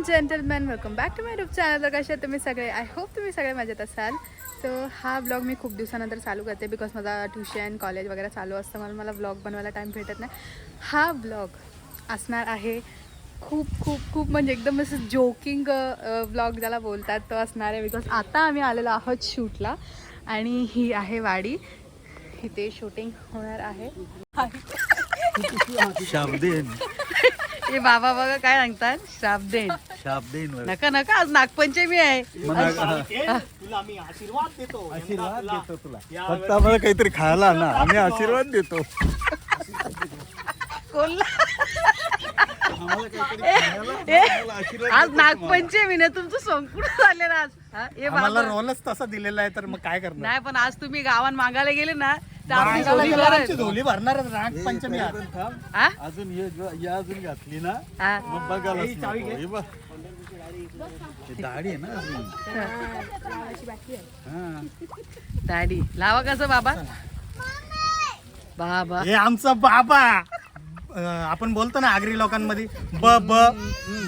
And gentleman, welcome back to my YouTube channel. तर कसे तुम्ही सगळे? आय होप तुम्ही सगळे मजेत असाल. सो हा ब्लॉग मी खूप दिवसानंतर चालू करते बिकॉज माझा ट्युशन कॉलेज वगैरे चालू असतं, मला ब्लॉग बनवायला टाईम भेटत नाही. हा ब्लॉग असणार आहे खूप खूप खूप म्हणजे एकदम असं जोकिंग ब्लॉग ज्याला बोलतात तो असणार आहे. बिकॉज आता आम्ही आलेलो आहोत शूटला आणि ही आहे वाडी, इथे शूटिंग होणार आहे. हे बाबा बघा काय सांगतात, श्राप देन. नका नका, आज नागपंचमी आहे. तुला मी आशीर्वाद देतो. आशीर्वाद देतो तुला, फक्त आम्हाला काहीतरी खायला ना, आम्ही आशीर्वाद देतो. आज नागपंचमी ना, तुमचं संपूर्ण झालेलं आज. हे आम्हाला रोलच तसा दिलेला आहे, तर मग काय करणार? नाही, पण आज तुम्ही गावात मागायला गेले ना तर आपली आमची झोली भरेल. झोली भरणार नागपंचमी आज. हा? अजून या अजून घातली ना, हा. मग बघायला दाढी आहे ना अजून. दाढी लावा कसं बाबा? बाबा हे आमचा बाबा. आपण बोलतो ना आगरी लोकांमध्ये ब ब,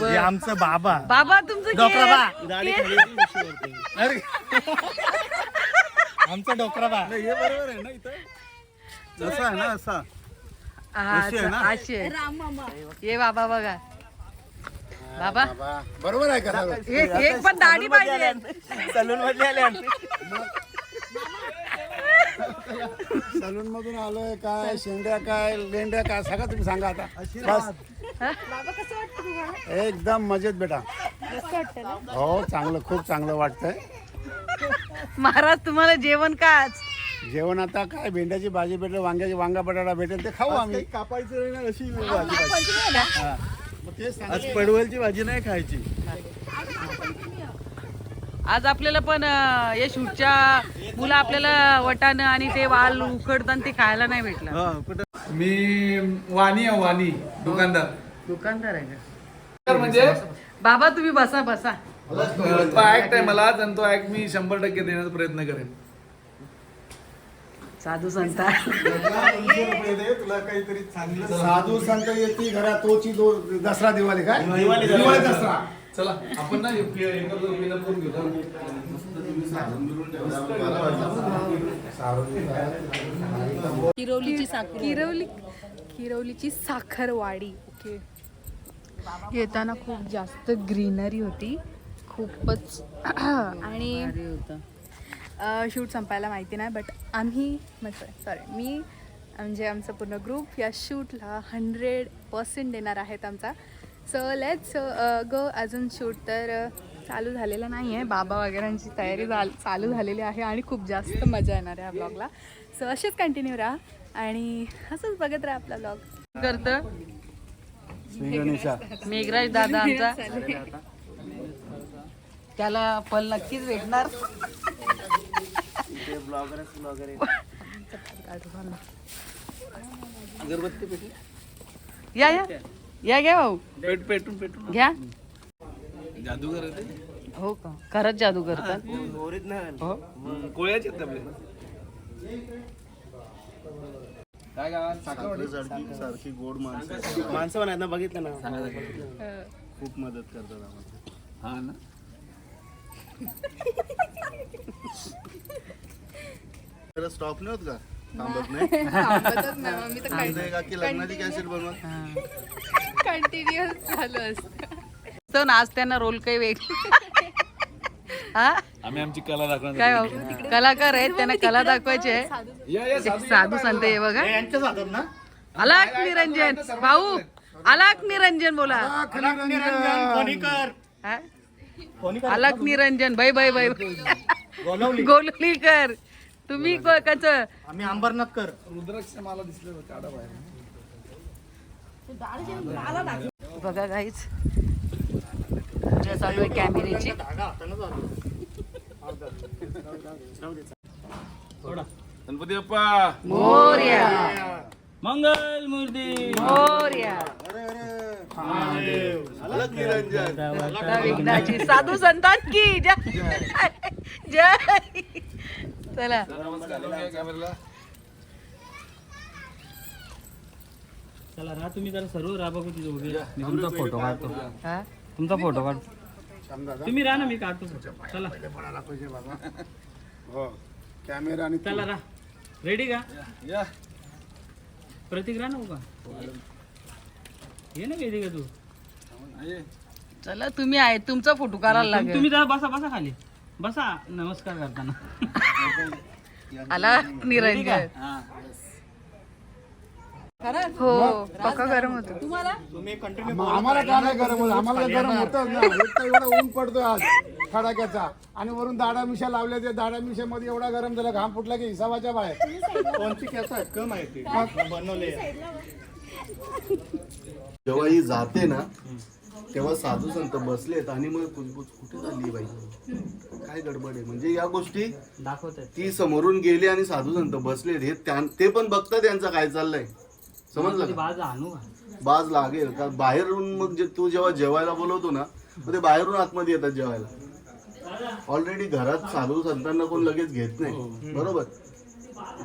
हे आमचं बाबा. बाबा तुमचं डोकराबा. केस- अरे आमचा डोकराबा. हे बरोबर आहे ना, इथं जसा आहे ना असा. हा, अशी आहे ना? अशी आहे. ये बाबा बघा, बाबा बरोबर आहे का? एक पण दाढी पाहिजे. सलून मध्ये आले सलून मधून आलोय. काय शेंड्या काय लेंड्या काय सगळं तुम्ही सांगा आता. बस एकदम मजेत बेटा. हो चांगलं, खूप चांगलं वाटतंय. महाराज तुम्हाला जेवण काच? जेवण आता काय भेंड्याची भाजी भेटेल, वांगा बटाटा भेटेल ते खाऊ आम्ही. कापायचं नाही अशी आज पडवलची भाजी नाही खायची. आज आपल्याला पण या शूटच्या मुलं आपल्याला वटाणं आणि ते वाल उकडताना ते खायला नाही भेटलं. मी वाणी दुकानदार. दुकानदार आहे का? म्हणजे बाबा तुम्ही बसा बसा. तो ऍक्ट आहे मला, आणि तो ऍक्ट मी 100% देण्याचा प्रयत्न करेन. साधू संत तुला काहीतरी चांगलं. साधू संत येते घरात तोची दसरा दिवाळी काय दिवाळी दसरा. चला आपण ना करून घेऊ. किरवलीची साखरवाडी. ओके. येताना खूप जास्त ग्रीनरी होती, खूपच. आणि शूट संपायला माहिती नाही, बट आम्ही मी म्हणजे आमचा पूर्ण ग्रुप या शूटला 100% देणार आहेत आमचा. So let's go. अजून शूट तर चालू झालेलं नाही आहे, बाबा वगैरेंची तयारी चालू झालेली आहे आणि खूप जास्त मजा येणार आहे या ब्लॉगला. सो असेच कंटिन्यू राहा आणि असंच बघत राहा आपला ब्लॉग. करतं मेघराज दादा आमचा, त्याला फल नक्कीच भेटणार. या या या घ्या भाऊ, पेटून घ्या. जादूगर आहे ते. हो का? खरंच जादू करतात? कोळ्याचे आपले काय गावात सारखी गोड माणसं पण आहेत ना, बघितलं ना, खूप मदत करतात आम्हाला. हा ना. स्टॉप नाही होत का? थांबत नाही. लग्नाची कॅसेट बनवा. कंटिन्युअस चालू असतं. तो आज त्यांना रोल काही वेगळी. हा, आम्ही आमची कला दाखवणार. काय भाऊ कलाकार आहेत, त्यांना कला दाखवायची आहे. साधू संत हे बघा. यांच्याच हातात ना. अलाक निरंजन भाऊ, अलाक निरंजन बोला. हा? अलाक निरंजन बाई बाई बाई गोलवलीकर. तुम्ही कच आम्ही अंबरनाथकर. रुद्राक्ष मला दिसलं काढा बाहेर. बघा गाईच, चालू आहे कॅमेऱ्याची. गणपती बाप्पा मोरया, मंगल मूर्ती मोरया. विघ्नाची साधू संतान की जय जय. चला कॅमेराला. चला राहा तुम्ही जरा सर्व राहा बघू तिथे उभे. तुमचा फोटो काढतो. हा? तुमचा फोटो काढ. श्यामदादा तुम्ही राहा ना, मी काढतो फोटो. चला पडायला पाहिजे बाबा. हो कॅमेरा आणि चला राहा. रेडी का? प्रतीक राहा ना का? ये ना वेदिका तू. चला तुम्ही आहे, तुमचा फोटो काढायला लागेल. तुम्ही जरा बसा बसा खाली बसा, नमस्कार करताना. आला निरंजन. हो पक्का गरम होतो. तुम्ही कंटिन्यू मग आम्हाला काय नाही गरम होत, आम्हाला गरम होतच ना. एक तर एवढा ऊन पडतोय आज खडाक्याचा आणि वरून दाडा मिशा लावल्या, त्या दाडा मिशामध्ये एवढा गरम झाला, घाम फुटला की हिसाबाच्या बाहेर. कोणची केस आहेत का माहिती बनवले. जेव्हा ही जाते ना तेव्हा साधू संत बसलेत आणि मग कुजबुज कुठे झाली बाई, काय गडबड आहे. म्हणजे या गोष्टी दाखवत ती समोरून गेली आणि साधू संत बसलेत, हे ते पण बघतात यांचं काय चाललंय. समजलं का? बाज आणू का? बाज लागेल का बाहेरून. मग तू जेव्हा जेवायला बोलवतो ना मग ते बाहेरून आतमध्ये येतात जेवायला. ऑलरेडी घरात साधू संतांना कोण लगेच घेत नाही, बरोबर.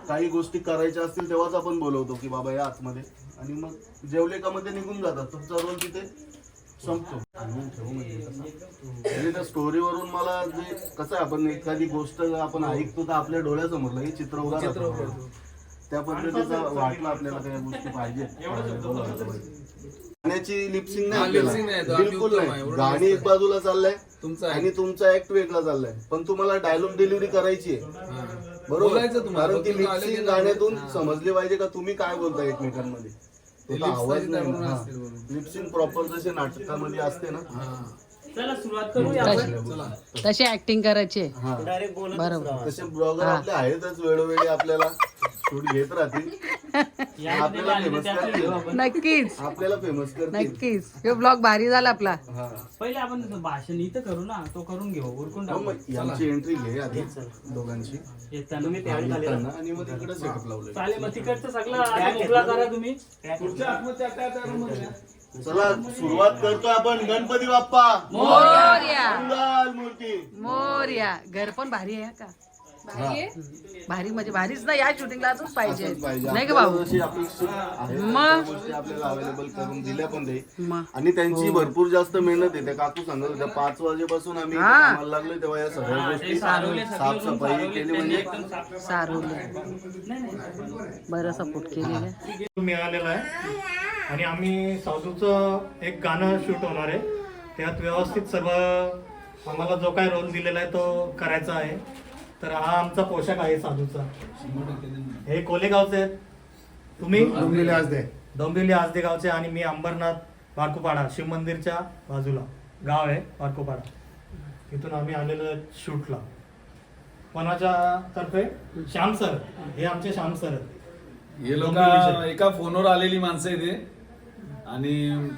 काही गोष्टी करायच्या असतील तेव्हाच आपण बोलवतो की बाबा या आतमध्ये, आणि मग जेवले का मध्ये निघून जातात. तुमचा रोल तिथे संपतो. आणून ठेवू म्हणजे त्या स्टोरीवरून मला जे कसं आहे, आपण एखादी गोष्ट आपण ऐकतो तर आपल्या डोळ्यासमोर लगेच चित्र उभं राहतं. त्या पद्धतीचा वाटलं आपल्याला काही गोष्टी पाहिजे. गाण्याची लिपसिंग नाही आपल्याला, बिलकुल नाही. गाणी एक बाजूला चाललंय आणि तुमचा ऍक्ट वेगळा चाललाय, पण तुम्हाला डायलॉग डिलिव्हरी करायची आहे, बरोबर. कारण ती लिपसिंग गाण्यातून समजली पाहिजे का तुम्ही काय बोलताय एकमेकांमध्ये. त्याचा आवाज नाही. लिपसिंग प्रॉपर जसे नाटकामध्ये असते ना, चला सुरुवात करूया. तशी ऍक्टिंग करायची. डायरेक्ट बोलत तसे ब्लॉगर आपले आहेतच, वेळोवेळी आपल्याला शूट घेत राहतील, आपल्याला फेमस करतील. नक्कीच आपल्याला फेमस करतील. नक्कीच. हे ब्लॉग भारी झाला आपला. हा. पहिले आपण भाषण इथं करू ना, तो करून घेऊ, उरकून हो, टाकू. मग यांची एंट्री घे आधी दोघांची येताना तुम्ही येताना, आणि मग तिकडे सेटअप लावलं. चालेल. मग तिकडचं सगळं आधी मोकळा करा तुम्ही. चला सुरुवात करतो आपण. गणपती बाप्पा मोरया मंगल मूर्ती. मोरया. घर पण भारी आहे का? भारी म्हणजे भारीच ना. या शूटिंगला अजून पाहिजे असंच पाहिजे. नाही का आपल्याला बाबू? जशी अपेक्षित आहे मग? त्या गोष्टी आपल्याला अवेलेबल करून दिल्या पण ते. मग आणि त्यांची भरपूर जास्त मेहनत आहे. त्या काकू सांगत होत्या 5 वाजेपासून आम्ही कामाला लागलो, तेव्हा या सगळ्या गोष्टी साफसफाई केली. म्हणजे सारवलं बरं सपोर्ट केलेलं. मिळालेला आहे आणि आम्ही साधूचं एक गाणं शूट होणार आहे. त्यात व्यवस्थित सर्व आम्हाला जो काय रोल दिलेला आहे तो करायचा आहे. तर हा आमचा पोशाख आहे साधूचा. हे कोलेगावचे आहेत. तुम्ही डोंबिवली आज दे. डोंबिवली आजदे गावचे आणि मी अंबरनाथ बारकोपाडा शिव मंदिरच्या बाजूला गाव आहे बारकोपाडा. तिथून आम्ही आलेलो शूटला. कोणाच्या तर्फे? श्याम सर. हे आमचे श्याम सर आहेत. हे लोक एका फोनवर आलेली माणसं आहे ते, आणि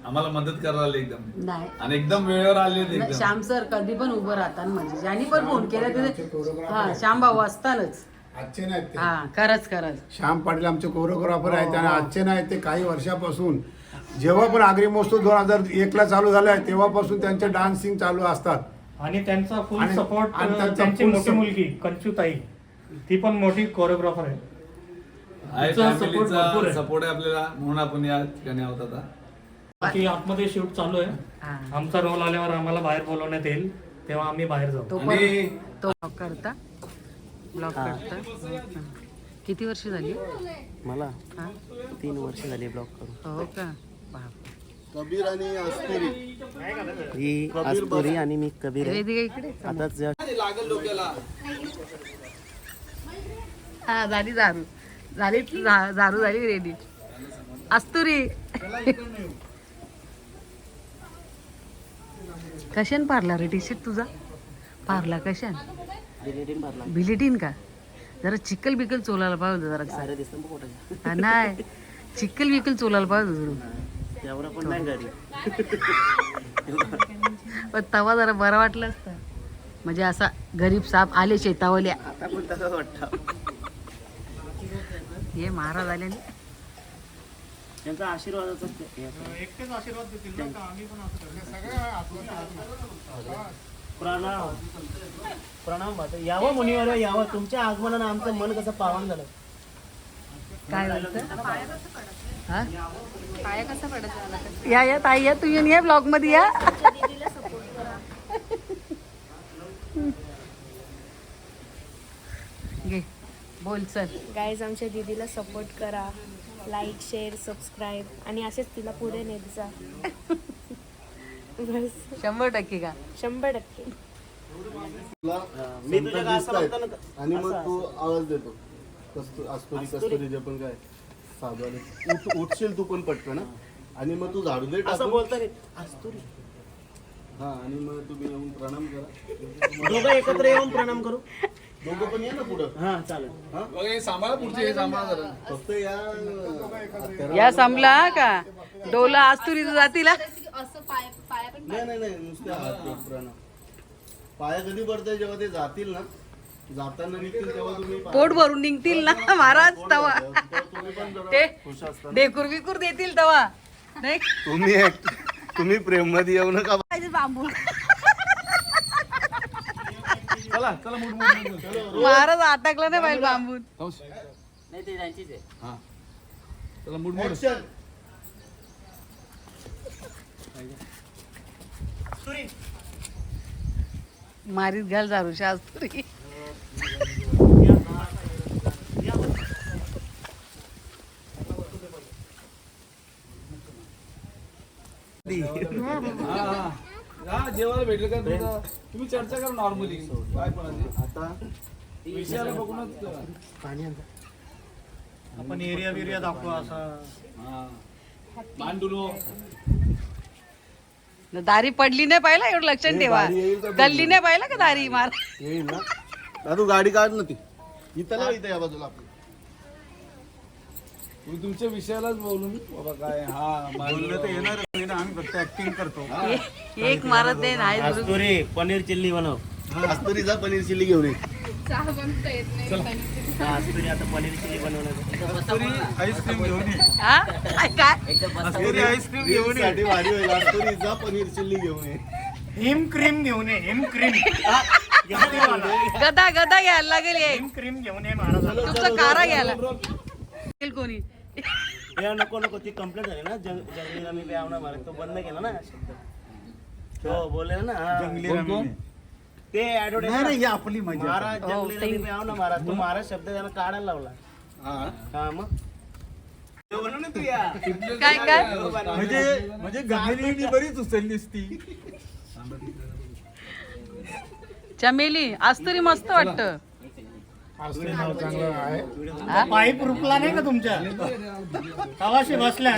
आम्हाला मदत करायला आले एकदम, नाही आणि एकदम वेळेवर आले होते एकदम. श्याम सर कधी पण उभं राहतात. म्हणजे ज्यांनी पण फोन केला तिथे हा श्याम भाऊ असतातच. आजचे नाहीत ते. हा खरंच खरंच. श्याम पाटील आमचे कोरिओग्राफर आहेत आणि आजचे नाहीत ते. काही वर्षापासून जेव्हा पण आगरी महोत्सव 2001ला चालू झालाय तेव्हापासून त्यांचे डान्सिंग चालू असतात. आणि त्यांचा फुल आणि- सपोर्ट. आणि त्यांचा त्यांची full मोठी support. मुलगी कंचुताई, ती पण मोठी कोरिओग्राफर आहे. तिचा support भरपूर आहे. सपोर्ट आहे आपल्याला, म्हणून आपण या ठिकाणी आहोत आता. बाकी आतमध्ये शूट चालू आहे. हा आमचा रोल आल्यावर आम्हाला बाहेर बोलवण्यात येईल, तेव्हा आम्ही बाहेर जाऊ. तो आणि पण तो ब्लॉग करता. किती वर्ष झाली मला हा 3 वर्ष झाली ब्लॉग करून. हो का? बाप. कबीर आणि अस्तुरी. ही आस्तुरी आणि मी कबीर आहे. वेदिका इकडे. आताच जेव्हा हा झाली दारू झाली दारू झाली रेडी. अस्तुरी कशान पारला रे टी शर्ट तुझा? पारला कशान? बिलेटिन भरला. बिलेटिन का? जरा चिकल बिकल चोलायला पाहिजे जरा. सारे दिसतं बघ पोटाचे. हा, नाही चिकल बिकल चोलायला पाहिजे जरूर. त्यावर पण नाही घरी. पण तवा जरा बरा वाटलं असतं. म्हणजे असा गरीब साप आले शेतावल्या. आता पण तसंच वाटतं. हे महाराज आले ना. त्यांचा आशीर्वादाचा एकटेच आशीर्वाद देतील ना का आम्ही पण असं प्रणाम प्रणाम भाऊ. यावं मुनीवर यावं. तुमच्या आगमनानं आमचं मन कसं पावन झालं. काय बोलतं हा पाया कसा पडत या ताई या तू येऊन या ब्लॉग मध्ये या घे बोल चल गाईज आमच्या दीदीला सपोर्ट करा, लाईक शेअर सबस्क्राईब आणि असेच तिला पुढे नेत जा. बस 100% का 100%. मी तुझ्या आणि मग तू आवाज देतो कस्तुरी जे पण काय साधवाले उठशील तू पण पटकन ना आणि मग तू झाडू दे असं बोलता हा आणि मग तुम्ही येऊन प्रणाम करा. दोघं एकत्र येऊन प्रणाम करू. दोघं पण या ना पुढं. हा चालेल. बघा, हे सांभाळा पुढचे, हे सांभाळा जरा. फक्त या या संपला का डोला आज तुरी जातील हा? नाही नुसते हात प्रणाम. पाया कधी पडतंय जेव्हा ते जातील ना, जाताना निघतील तेव्हा तुम्ही पोट भरून निघतील ना महाराज तवा तुम्ही पण जरा ते खुश असता. डेकूर बिकूर देतील तवा नाही तुम्ही प्रेम मध्ये येऊ नका. बांबू चला चला मूड महाराज अटकला नाही पाहिजे बांबून नाही ते त्यांचीच आहे. हा चला मूड Action. मारीत घाल जारूशा आज तुरी हा जेवायला भेटलं का तुमचं? तुम्ही चर्चा करा नॉर्मली काय पण आहे. आता विषयाला बघूनच आपण एरिया बिरिया दाखवू असा. हा मांडुलो दारी पडली नाही पाहिला एवढं लक्षात ठेवा गल्ली नाही पाहिला का दारी मार येईल ना दादू गाडी काढ ना ती इथं लाव, इथं या बाजूला आपली. तुम्ही तुमच्या विषयालाच बोलून बाबा काय हा बोललं तर येणार आम्ही फक्त ऍक्टिंग करतो. एक मारत नाही नाही कस्तुरी पनीर चिल्ली बनव. कस्तुरीचा पनीर चिल्ली घेऊन ये. कस्तुरी आता पनीर चिल्ली बनवणार. आईस्क्रीम घेऊन ये. हा? काय आईस्क्रीम घेऊन ये. साठी भारी होईल. कस्तुरीचा पनीर चिल्ली घेऊन ये. हिम क्रीम घेऊन ये. हिम क्रीम गदा गदा घ्यायला लागेल एक हिम क्रीम घेऊन ये महाराज. तुमचा कारा घ्यायला लागेल कोणी हे नको नको ती कंप्लेंट झाली ना जंगली रमी पे आवना मारे तो बंद केला ना शब्द. हो बोलले ना हा. कोण? ते ऍडव्हर्टाइज आपली महाराज जंगली रमी पे आवना महाराज तो महाराज शब्द त्याला काढायला लावला. हा मग काय काय म्हणजे गंगेली बरीच उचललीस ती. चमेली आज तरी मस्त वाटत पाईप रुपला नाही का तुमच्या तवाशी बसल्या.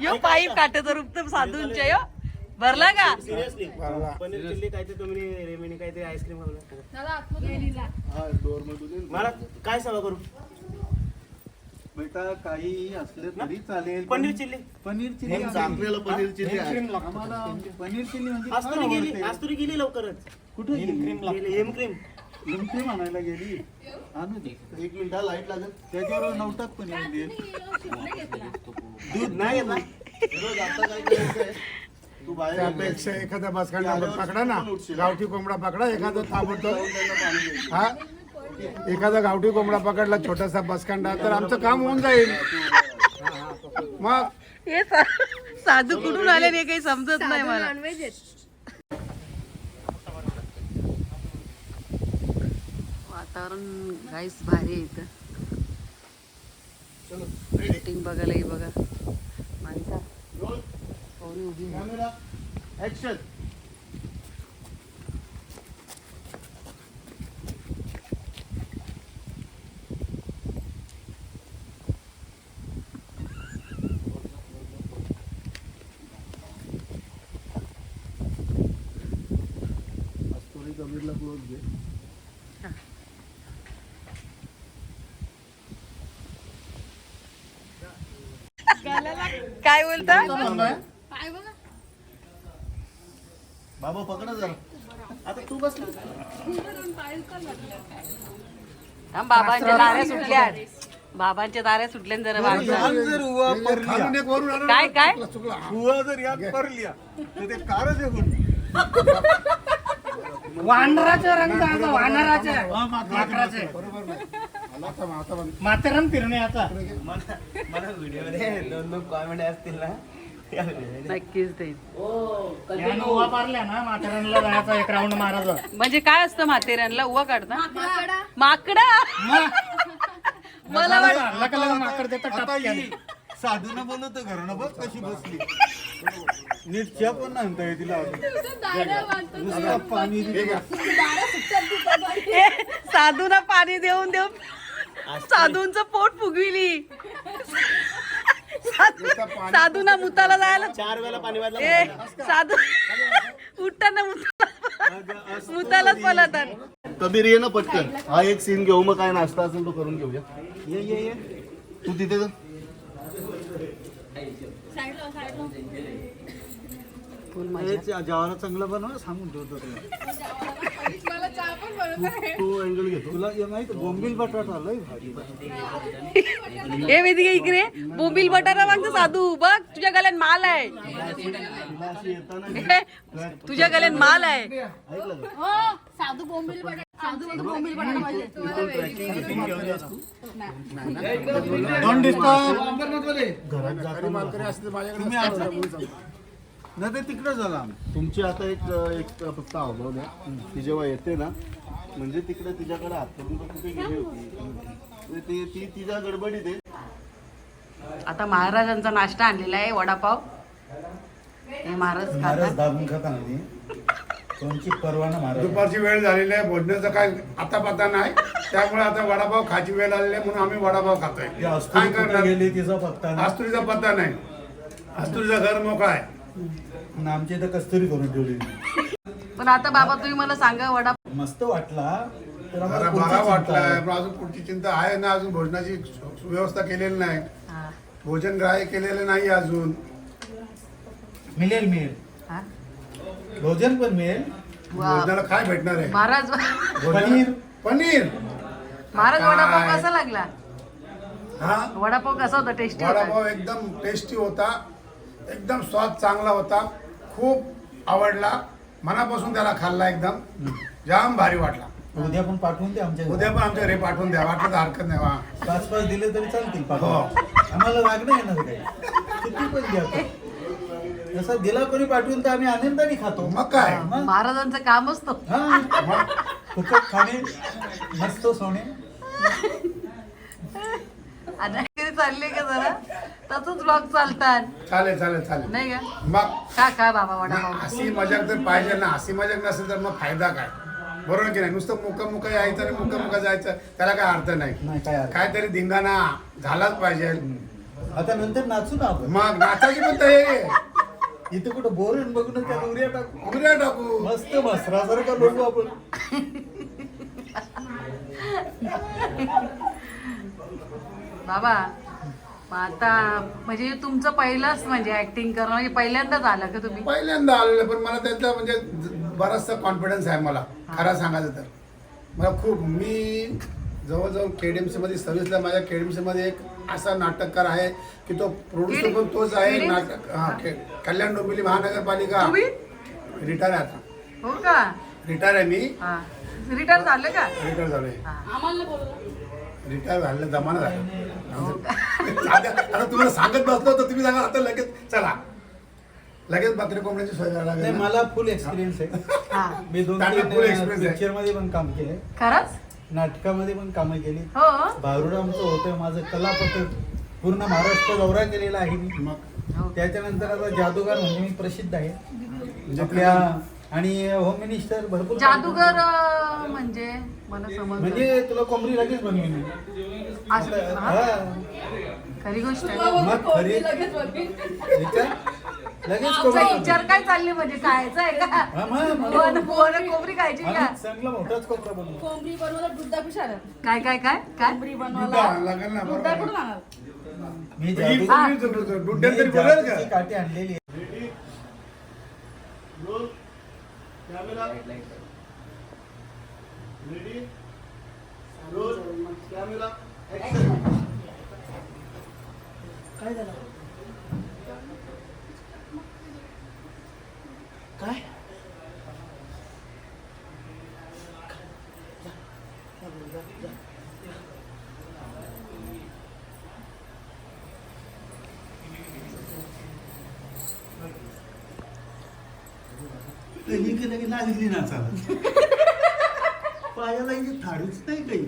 यो पाईप काटे तर रुपत साधूंच्या यो भरला का सिरियसली पनीर चिल्ली काहीतरी तुम्ही रेमिनी काहीतरी आईस्क्रीम हा डोर मधून ये. मला काय सेवा करू? बेटा काही असले तरी चालेल. पनीर चिल्ली आपल्याला पनीर चिल्ली आहे. पनीर चिल्ली म्हणजे आज तुरी गेली लवकरच. कुठे गेली हेम क्रीम. क्रीम आणायला गेली. आणू दे. 1 मिनिट लाईट लागेल. त्याच्यावर नव्हतात पनीर. दूध नाही घेतला. रोज आता काय करायचंय तू बाहेर त्यापेक्षा एखादा बसकांडा पकडा ना, गावठी कोंबडा पकडा एखादा ताबडतोब. हा एखादा गावठी कोंबडा पकडला छोटासा बसकांडा तर आमचं काम होऊन जाईल. मग हे साधू कुठून आले नाही काही समजत नाही मला. नॉनव्हेज आहेत. वातावरण गाईस भारी आहे इथं. शूटिंग बघायला ही बघा माणसा एवढी उभी आहे. Camera action. कस्तुरी कबीरला क्लोज घे. काय बोलता बाबा पकडा जरा. आता तू बस. बाबांच्या दाऱ्या सुटल्या बाबांच्या दाऱ्या सुटल्या जरा माणसं. खालून एक वरून आलं. काय काय हुआ जर याद पर लिया तर ते कारच आहे. वानराचा रंग आता वानराचा माकडाचे माथेरान फिरण्याचा मला व्हिडिओ मध्ये 2-2 कॉमेंट असतील ना त्या video मध्ये. नक्कीच देईल. यानं उभा पारल्या ना माथेरानला जायचा एक राऊंड मारायचा. म्हणजे काय असतं माथेरानला उवा काढता माकडा मला वाटलं हल्ला केला माकड देतात टपक्याने. साधून बोलवतो घरानं बघ कशी बसली नीट च्या पण नाही म्हणता तिला नुसतं पाणी साधूना पाणी देऊन देऊन साधूंचं पोट फुगविली. साधूना मुताला जायला 4 वेळा पाणी वाजलं. ए साधू उठताना मुतालाच पळतात. कबीर ये ना पटकन, हा एक सीन घेऊ, मग काय नाश्ता असेल तो करून घेऊया. ये तू तिथे जा. जेवायला चांगलं बनव सांगून ठेवतो तू अँगल घेतो. तुला माहिती बोंबील बटाटा लय भारी हे वेदिका इकडे बोंबील बटाटा मागतो साधू बघ तुझ्या गल्यात माल आहे. हे, तुझ्या गल्यात माल आहे. Don't disturb. नाही ते तिकडे झाला तुमची आता एक फक्त अवघड आहे. ती जेव्हा येते ना, म्हणजे तिकडे तिच्याकडे हात करून तो कुठे गेली होती, ती तिच्या गडबडीत आहे. आता महाराजांचा नाश्ता आणलेला आहे वडापाव. हे महाराज खातात. दाबून खाता नाही कोणची परवाना महाराज. दुपारची वेळ झालेली आहे, भोजनाचा काय आता पत्ता नाही, त्यामुळे आता वडापाव खायची वेळ आलेली आहे म्हणून आम्ही वडापाव खातोय. काय करणार, गेली तिचा पत्ता नाही. आस्तुरीचा पत्ता नाही, आस्तुरीचं घर मोकळा आहे. आणि आमच्या इथं कस्तुरी करून ठेवली. पण आता बाबा तुम्ही मला सांगा वडापाव मस्त वाटला तर आम्हाला जरा पुढची बरा चिंता वाटलाय, आहे. पण अजून पुढची चिंता आहे ना. अजून भोजनाची व्यवस्था केलेली नाही, हा. भोजन ग्राह्य केलेलं नाही अजून. मिळेल हा? भोजन पण मिळेल. वा. भोजनाला काय भेटणार आहे? महाराज पनीर पनीर. महाराज वडापाव कसा लागला? हा, वडापाव कसा होता? टेस्टी होता? वडापाव एकदम टेस्टी होता, एकदम स्वाद चांगला होता, खूप आवडला, मनापासून त्याला खाल्ला, एकदम जाम भारी वाटला. उद्या पण पाठवून दे आमच्या घरी. उद्या पण आमच्या घरी पाठवून द्या, वाटलं तर हरकत नाही. वा 5-5 दिले तरी चालतील हो. पाठवा. आम्हाला लागणं येणार काही किती पण द्या आपण. जसं दिला कोणी पाठवून तर आम्ही आनंदाने खातो. मग काय? मग? महाराजांचं काम असतं. हा. फुकट खाणे मस्त सोने. आता घरी चालले का जरा तसंच ब्लॉग चालतात चालेल चालेल चालेल. नाही का? मग का बाबा वडापाव हसी मजाक जर पाहिजे ना, हसी मजाक नसेल तर मग फायदा काय? बरोबर की नाही? नुसतं मुका यायचं आणि मुका जायचं, त्याला काय अर्थ नाही. नाही काय अर्थ. काहीतरी धिंगाणा झालाच पाहिजे. आता नंतर नाचू ना आपण. मग नाचायची पण तयारी. इथे कुठं बोरून बघून त्याला उड्या टाकू. उद्या टाकू. मस्त मसरासारखं लोकू आपण. बाबा मग आता म्हणजे तुमचं पहिलंच म्हणजे ऍक्टिंग करणं म्हणजे पहिल्यांदाच आलं का तुम्ही? पहिल्यांदा आलेलं, पण मला त्याचा म्हणजे बराचसा कॉन्फिडन्स आहे मला, खरं सांगायचं तर. मला खूप, मी जवळजवळ KDMC मध्ये सर्व्हिसला, माझ्या KDMC मध्ये एक असा नाटककार आहे की तो प्रोड्युसर पण तोच आहे. KDMC? नाटक, हा, कल्याण डोंबिवली महानगरपालिका. तुम्ही रिटायर आहे आता, हो का? रिटायर आहे मी. हा रिटायर झालं का? रिटायर झालोय, रिटायर झालेलं जमाना झाला. हो का? आता तुम्हाला सांगत बसलो तर तुम्ही सांगा आता लगेच चला, लगेच बकरी कोंबड्याची सोय करायला नाही, लागेल ना. मला फुल एक्सपिरियन्स आहे. हा मी त्यांना full experience आहे. पिक्चर मध्ये पण काम केलंय, खरंच? नाटकामध्ये पण कामं केली. हो भारुड आमचं होतं, माझं कलापथक पूर्ण महाराष्ट्र दौरा केलेला आहे मी. मग त्याच्यानंतर आता जादूगार म्हणजे मी प्रसिद्ध आहे आपल्या. आणि होम मिनिस्टर भरपूर जादूगर म्हणजे मला समज म्हणजे तुला कोंबडी लगेच बनवीन मी. हा. खरी गोष्ट आहे. मग खरी विचार, लगेच तुमचा कोंबडी विचार काय चालली म्हणजे खायचं आहे का? हा, मग. पोरं कोंबडी खायची का? आम्ही चांगला मोठाच कोंबडा बनवू. कोंबडी बनवायला दुधा पिशाला काय काय काय काय? लागेल ना, बरोबर. मी ही जादू- कोंबडी मी दुड्यात तरी बोलेल जादूची का? काठी आणलेली आहे. Roll camera ready, roll camera action. काय झालं? काय गेली की लगे लागली नाचाला. पायाला इथे थाळीच नाही काही.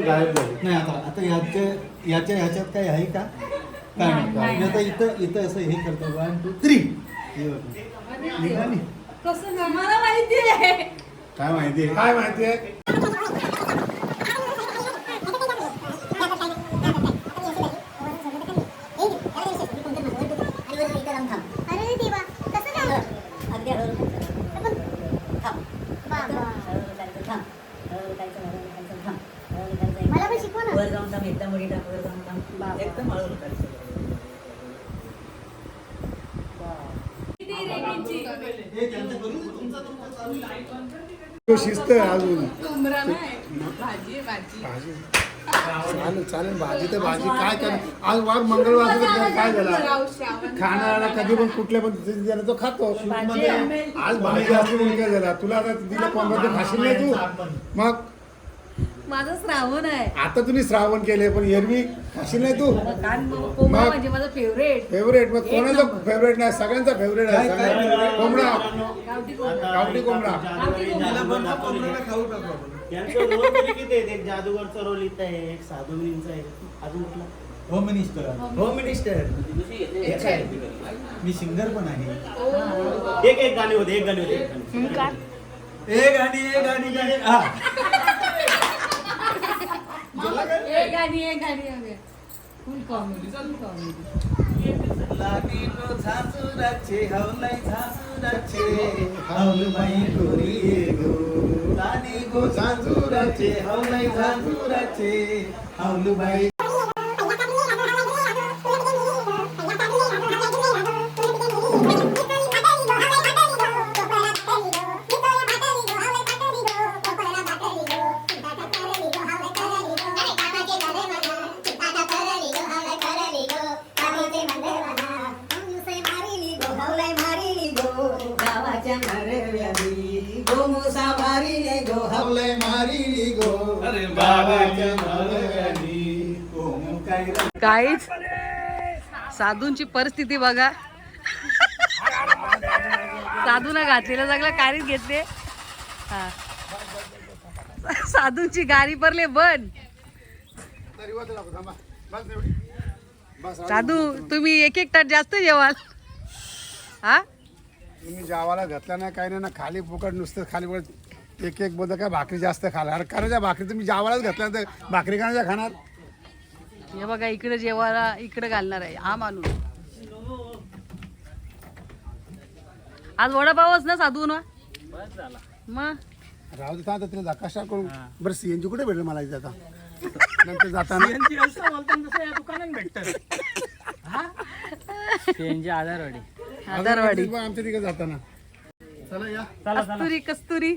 गायब झाली. नाही आता याच्या ह्याच्यात काही आहे का? काय नाही. मी आता इथं असं हे करतो 1 2 3 निघाली. काय माहिती आहे? मला पण शिकव ना. वर जाऊन थांब, एकदम वर जाऊन थांब. एकदम हळू शिस्त आहे अजून. भाजी भाजी चालेल भाजी तर भाजी काय कर. आज वार मंगळवार काय झाला खाणारा कधी पण कुठल्या पण दिला तो खातो. आज भाजी असली म्हणून काय झाला तुला आता दिला कोंबडा खाशील नाही तू. मग माझं श्रावण आहे. आता तुम्ही श्रावण केले पण एरवी खाशील नाही तू. कोंबडा म्हणजे माझं फेवरेट. फेवरेट मग कोणाचं फेवरेट नाही सगळ्यांचा फेवरेट आहे. कोंबडा गावठी कोंबडा. खाऊ टाकू आपण. यांचं रोल तरी किती आहेत? एक जादूगरचा रोल इथं आहे, एक साधूगिरींचा आहे, अजून कुठला? Home minister. Home minister. मी सिंगर पण आहे. एक गाणी होते. ए गाणी हा. Full comedy. लागी गो झांजुराचे हवलाई झांजुराचे हवलबाई गोरी ये गो. लागी गो झांजुराचे हवलाई झांजुराचे हवलबाई. काहीच साधूंची परिस्थिती बघा. साधूला घातलेलं सगळं कारीच घेतले. हा साधूंची गाडी परले बंद. साधू तुम्ही एक ताट जास्त जेवाल. हा तुम्ही जेवायला घातला नाही काय नाही ना. खाली फुकट नुसतं खाली फुकट एक बोलता काय भाकरी जास्त खाला. अरे करायच्या भाकरी तुम्ही जेवायलाच घातल्या तर भाकरी खाण्याच्या खाणार. हे बघा इकडे जेवायला इकडे घालणार आहे हा माणूस. आज वडापावच ना साधू ना. मग राहू दे आता तिला कशा करून. बरं सीएनजी कुठे भेटेल मला इथे आता नंतर जाताना. आधारवाडी आमच्या तिकडे जाताना. कस्तुरी कस्तुरी.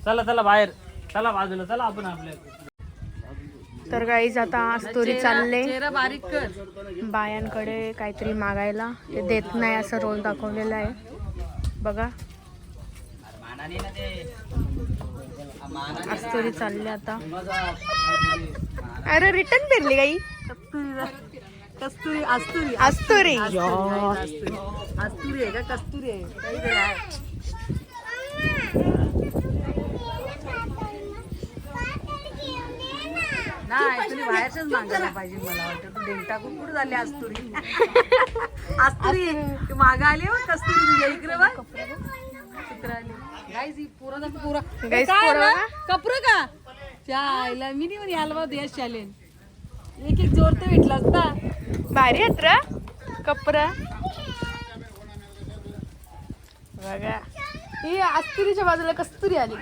चला बाहेर चला बाजूला चला आपण आपल्या. तर गाईज आता स्टोरी चालले चेहरा बारीक कर. बायांकडे काहीतरी मागायला ते देत नाही असं रोल दाखवलेला आहे बघा. स्टोरी चालली आता. अरे रिटर्न फिरली गाई. कस्तुरी आस्तुरी आस्तुरी आस्तुरी आहे का कस्तुरी आहे काहीतरी आहे. नाही तुम्ही बाहेरच मागायला पाहिजे. मला वाटतं तू डेंटा कुठे झाली आस्तुरी. आस्तुरी तू मागा आली हो कस्तुरी तुझ्या इकडे बघ. गाईज ही पोरा पोरा गाईज पोरं कपरं का त्या आईला मी नाही म्हणे याला यश चॅलेंज. एक जोर तर भेटला असता. भारी आहेत रा कपरा बघा. ही आस्तुरीच्या बाजूला कस्तुरी आली.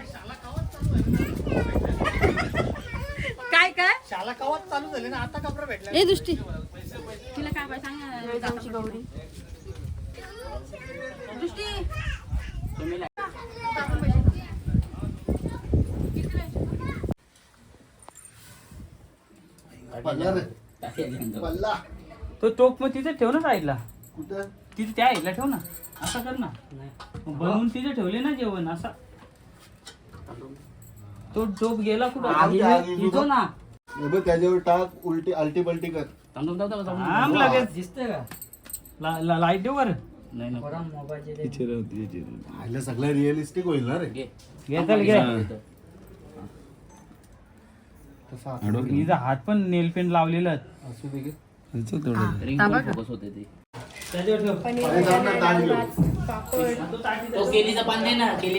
काय काय शाला कवात चालू झाली ना आता कपडे भेटले. ए दृष्टी तिला काय पाहिजे सांग. आमची गौरी दृष्टी पल्ला रे. पल्ला तो टोप मग तिथे ठेव ना साईडला. कुठं तिथे त्या साईडला ठेव ना. असं कर ना. मग बनवून तिथे ठेवले ना जेवण असा. तो टोप गेला कुठं? येतो ना. हे बघ त्याच्यावर टाक, उलटी आलटी पलटी कर. थांब लगेच दिसतंय का? लाईट देऊ वर. नाही ना. आयला सगळं रिअलिस्टिक होईल ना रे. घे चल घे. हिचा हात पण नेल पेंट लावलेलं. थांबा का? त्याच्यावर ठेव.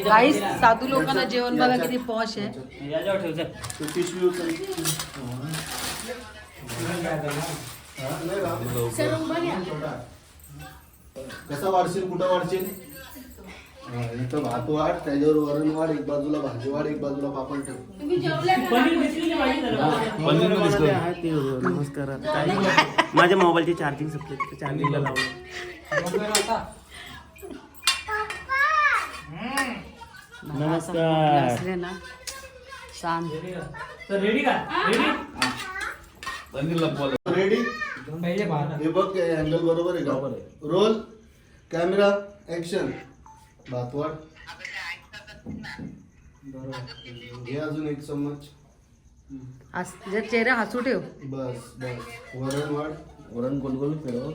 गाईस साधू लोकांना जेवण बघा किती पॉश आहे. याच्यावर ठेव चल. तो पिशवी उचल. कसा वाढशील, कुठं वाढशील? इथं भात वाढ, त्याच्यावर वरण वाढ, एक बाजूला भाजी वाढ, एक बाजूला पापड ठेव. पनीर दिसली की माहिती झालं. नमस्कार. माझ्या मोबाईलची चार्जिंग संपली, चार्जिंगला लावलं. नमस्कार. असले ना शांत. तर रेडी का? रेडी. रेडी? पहिले भात. हे बघ अँगल बरोबर आहे का? Roll camera action. भात वाढ. घे अजून एक चम्मच. जर चेहरा हसू ठेव. बस बस. वरण वाढ. वरण गोल गोल फिरव.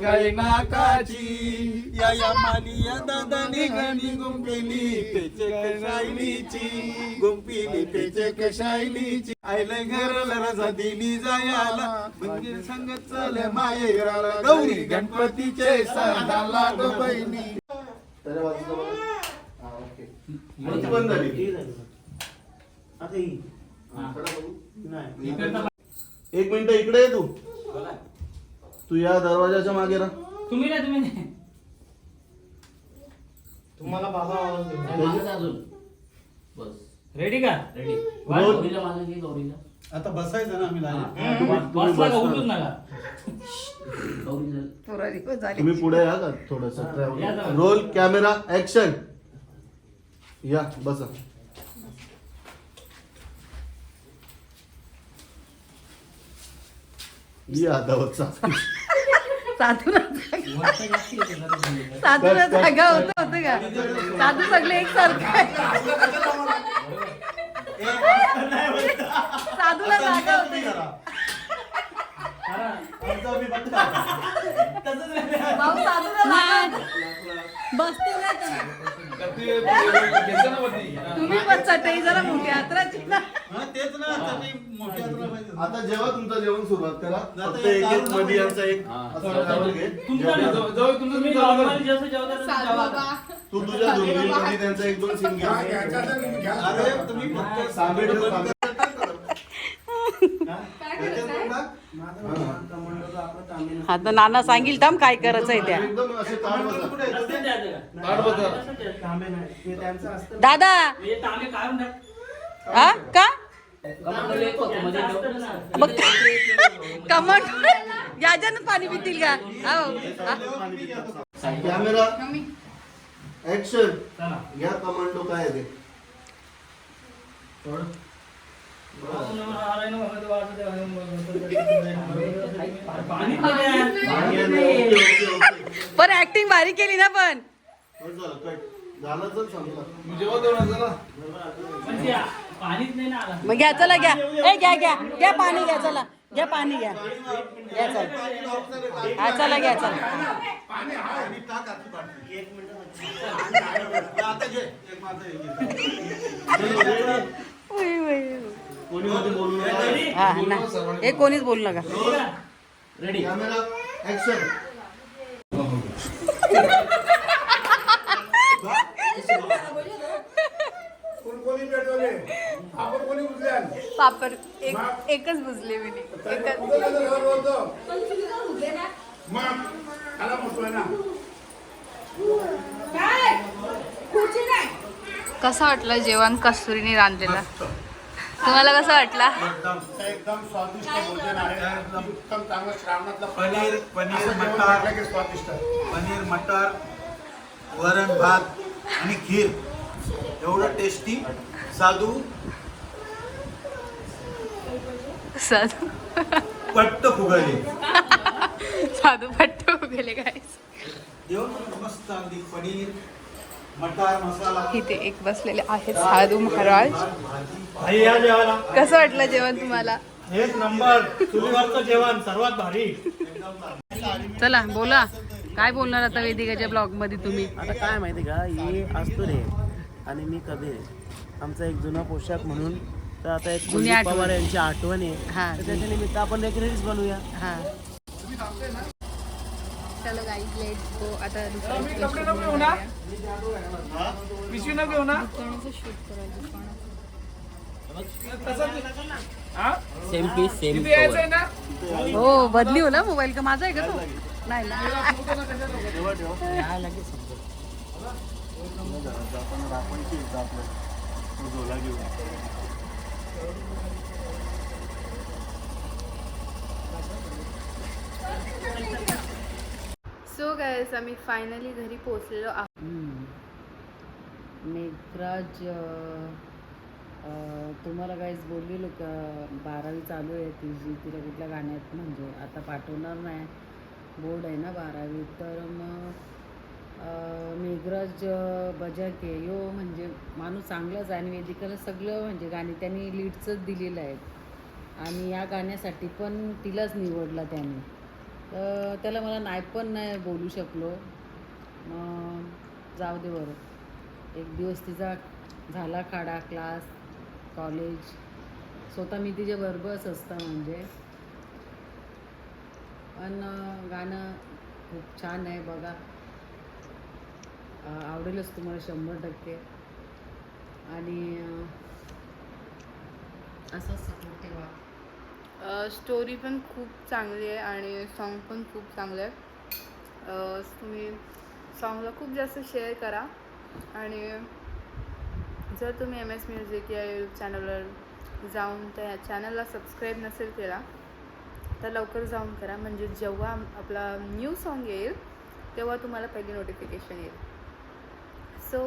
गाय नाकाची या या माली या दादानी गणी गुंपिली पेचे कशायलीची गुंपिली पेचे कशायलीची आयले घरला रजा दिली जायाला मंदिर संगत चले मायेराला गौरी गणपतीचे सणाला ग बहिणी. त्याच्या बाजूला बघ. हा, ओके. मोठी बंद झाली. आता ही इकडं बघू. नाही. एक मिनिट इकडे ये तू. तू या दरवाजाच्या मागे राह. तुम्ही नाही. तुम्हाला बाबा आवाज रेडी का? रोल. आता बसायचं ना आम्ही लाईन. बसला का? उठूच नका. तुम्ही पुढे या का थोडस. Roll camera action. या बसा. या दावतचा. साधूला जागा होत का? साधू सगळे एक सारखे. साधूला जागा होते. भाऊ साधूला बसते तुम्ही पण चटई जरा मोठी यात्राची ना. तेच ना मोठी यात्रा पाहिजे. आता जेव्हा तुमचं जेवण सुरुवात करा. फक्त एक एक मध्ये यांचा एक असं घे. तुम्ही नॉर्मल जसं जेवता तसं जेवा. तू तुझ्या दोन्ही मध्ये त्यांचा एक दोन सीन घे. अरे तुम्ही फक्त तांबे ठेव, तांबे. आता नाना सांगील थांब काय करायचंय त्या. एकदम असे ताट बसा. रस्त्यात द्यायचं का? ताट बसा. तांबे नाही, ते त्यांचं असतं. दादा हे तांबे काढून टाक. हा का म्हणजे मग कमट याच्यानं पाणी पितील का? हो. Camera action. या कमांडो काय आहे ते? पाणी पण ऍक्टिंग भारी केली ना पण. झालं तर समजा. पाणीच नाही ना आला. मग घ्या चला घ्या. ए घ्या घ्या घ्या पाणी घ्या. चला घ्या पाणी घ्या. घ्या चला. हा चला घ्या चला. उई, उई, उई. कोणी मध्ये बोलू नका. हा ना हे कोणीच बोलू नका. रेडी. Camera action. कोणी पेटवले आपण कोणी उचल्या पापड एकच बुजले मी. एकच. मग आला मस्त ना. कसं वाटलं जेवण कस्तुरीने रांधलेला? तुम्हाला कसं वाटला? एकदम स्वादिष्ट भोजन आहे. उत्तम चांगलं श्रावणातलं पनीर मटर स्वादिष्ट. पनीर मटर वरण भात आणि खीर एवढं टेस्टी. साधू साधू पट्ट फुगले साधू पट्ट गेले काय. देऊन मस्त अगदी पनीर मटार मसाला इथे एक बसलेले आहेत साधू महाराज. भाई या जेवायला. कसं वाटलं जेवण तुम्हाला? एक नंबर चुलीवरचं जेवण सर्वात भारी. चला बोला, काय बोलणार आता वेदिकाच्या ब्लॉग मध्ये तुम्ही? आता काय माहिती का, हे असतो रे आणि मी कधी आमचा एक जुना पोशाख म्हणून, तर आता एक जुनी कुलदीप आठवण. पवार यांची आठवण आहे, हा, तर त्याच्या निमित्त आपण एक रील्स बनवूया. हा. चलो गाईज लेट्स गो. आता सेम पीस सेम हो बदली हो ना मोबाईल का माझा आहे का तो? नाही ना. सो गाईज आम्ही फायनली घरी पोहोचलेलो आहोत. मेघराज तुम्हाला काहीच बोललेलो का 12वी चालू आहे तिची, तिला कुठल्या गाण्यात म्हणजे आता पाठवणार नाही, बोर्ड आहे ना 12वी. तर मग मेघराज बजाके यो म्हणजे माणूस चांगलाच आहे आणि वेदिकाला सगळं म्हणजे गाणी त्यांनी लीडचंच दिलेलं आहे आणि या गाण्यासाठी पण तिलाच निवडला त्याने. तर त्याला मला नाही पण नाही बोलू शकलो. जाऊ दे बरं, एक दिवस तिचा झाला खाडा, क्लास कॉलेज, स्वतः मी तिच्या बरोबरच असतं म्हणजे. पण गाणं खूप छान आहे बघा, आवडेलच तुम्हाला 100%. आणि असं सपोर्ट ठेवा. स्टोरी पण खूप चांगली आहे आणि सॉन्ग पण खूप चांगलं आहे. तुम्ही सॉन्गला खूप जास्त शेअर करा आणि जर तुम्ही MS म्युझिक या यूट्यूब चॅनलवर जाऊन त्या चॅनलला सबस्क्राईब नसेल केला तर लवकर जाऊन करा, म्हणजे जेव्हा आपला न्यू सॉन्ग येईल तेव्हा तुम्हाला पहिली नोटिफिकेशन येईल. सो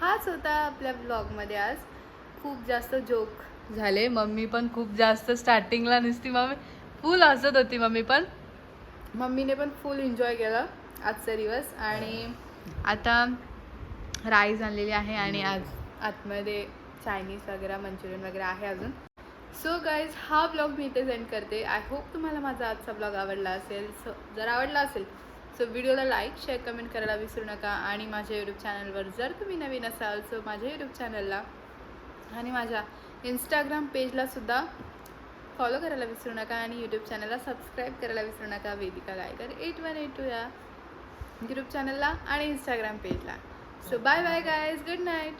हाच होता आपल्या ब्लॉगमध्ये आज. खूप जास्त जोक झाले. मम्मी पण खूप जास्त स्टार्टिंगला नुसती मम्मी फुल हसत होती. मम्मीने पण फुल एन्जॉय केलं आजचा दिवस. आणि आता राईस आणलेली आहे आणि आज आतमध्ये चायनीज वगैरे मंचुरियन वगैरे आहे अजून. सो गाईज हा ब्लॉग मी इथे सेंड करते. आय होप तुम्हाला माझा आजचा ब्लॉग आवडला असेल. जर आवडला असेल सो व्हिडिओला लाईक शेअर कमेंट करायला विसरू नका. आणि माझ्या यूट्यूब चॅनलवर जर तुम्ही नवीन असाल सो माझ्या यूट्यूब चॅनलला आणि माझ्या इंस्टाग्राम पेजलासुद्धा फॉलो करायला विसरू नका आणि यूट्यूब चॅनलला सबस्क्राईब करायला विसरू नका. वेदिका गायकर 8182 या यूट्यूब चॅनलला आणि इंस्टाग्राम पेजला. So bye bye guys, good night.